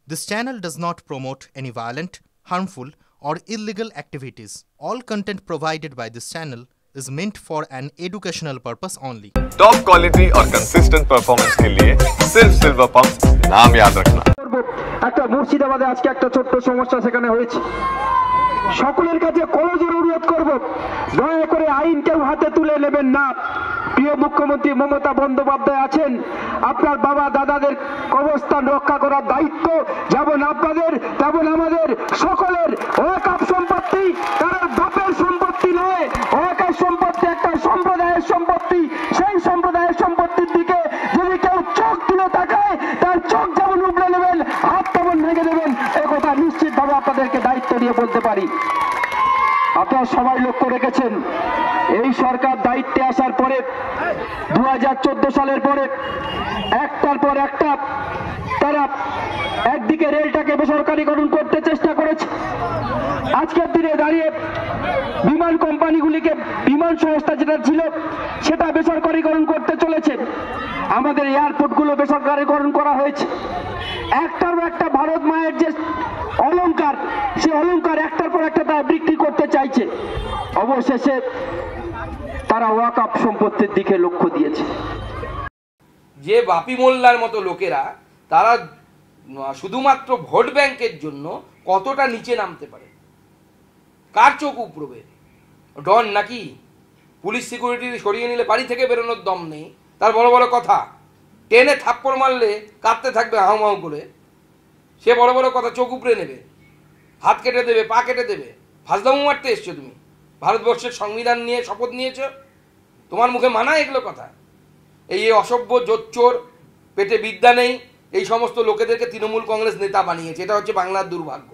This channel does not promote any violent, harmful, or illegal activities. All content provided by this channel is meant for an educational purpose only. Top quality और consistent performance के लिए सिर्फ silver pump नाम याद रखना। একটা মুর্শিদাবাদে আজকে একটা ছোট্ট সমস্যা সেখানে হয়েছে। সকলের কাছে করজোড়ে অনুরোধ করব, দয়া করে আইন কেউ হাতে তুলে নেবেন না। প্রিয় মুখ্যমন্ত্রী মমতা বন্দ্যোপাধ্যায় আছেন, আপনার বাবা দাদাদের কবরস্থান রক্ষা করার দায়িত্ব যেমন আপনাদের তেমন আমাদের সকলের। ওয়াকফ সম্পত্তি কারোর বাপের সম্পত্তি নয়, ওয়াকফ সম্পত্তি একটা সম্প্রদায়ের সম্পত্তি। সেই সম্প্রদায়ের সম্পত্তির দিকে যদি কেউ চোখ তুলে তাকায়, তার চোখ যেমন উবড়ে নেবেন, হাত তেমন ভেঙে দেবেন, একথা নিশ্চিতভাবে আপনাদেরকে দায়িত্ব দিয়ে বলতে পারি। আপনারা সবাই লক্ষ্য রেখেছেন, এই সরকার দায়িত্বে আসার পরে 2014 সালের পরে একটার পর একটা তারা একদিকে রেলটাকে বেসরকারীকরণ করতে চেষ্টা করেছে। আজকের দিনে দাঁড়িয়ে বিমান কোম্পানিগুলিকে, বিমান সংস্থা যেটা ছিল সেটা বেসরকারীকরণ করতে চলেছে। আমাদের এয়ারপোর্টগুলো বেসরকারীকরণ করা হয়েছে। একটার পর একটা ভারত মায়ের যে অলংকার, সে অলংকার একটার পর একটা তারা বিক্রি করতে চাইছে। অবশেষে তারা ওয়াকফ সম্পত্তির দিকে লক্ষ্য দিয়েছে। যে বাপি মোল্লার মতো লোকেরা তারা শুধুমাত্র ভোট ব্যাংকের জন্য কতটা নিচে নামতে পারে, কার চোখ উপড়বে? ডন নাকি? পুলিশ সিকিউরিটি সরিয়ে নিলে বাড়ি থেকে বেরোনোর দম নেই, তার বড় বড় কথা। টেনে থাপ্পড় মারলে কাঁদতে থাকবে হাউমাউ করে, সে বড় বড় কথা চোখ উপড়ে নেবে, হাত কেটে দেবে, পা কেটে দেবে। ফাজলামু মারতে এসছো তুমি? ভারতবর্ষের সংবিধান নিয়ে শপথ নিয়েছ, তোমার মুখে মানায় এগুলো কথা? এই অসভ্য জোচ্চোর, পেটে বিদ্যা নেই, এই সমস্ত লোকেদেরকে তৃণমূল কংগ্রেস নেতা বানিয়েছে। এটা হচ্ছে বাংলার দুর্ভাগ্য।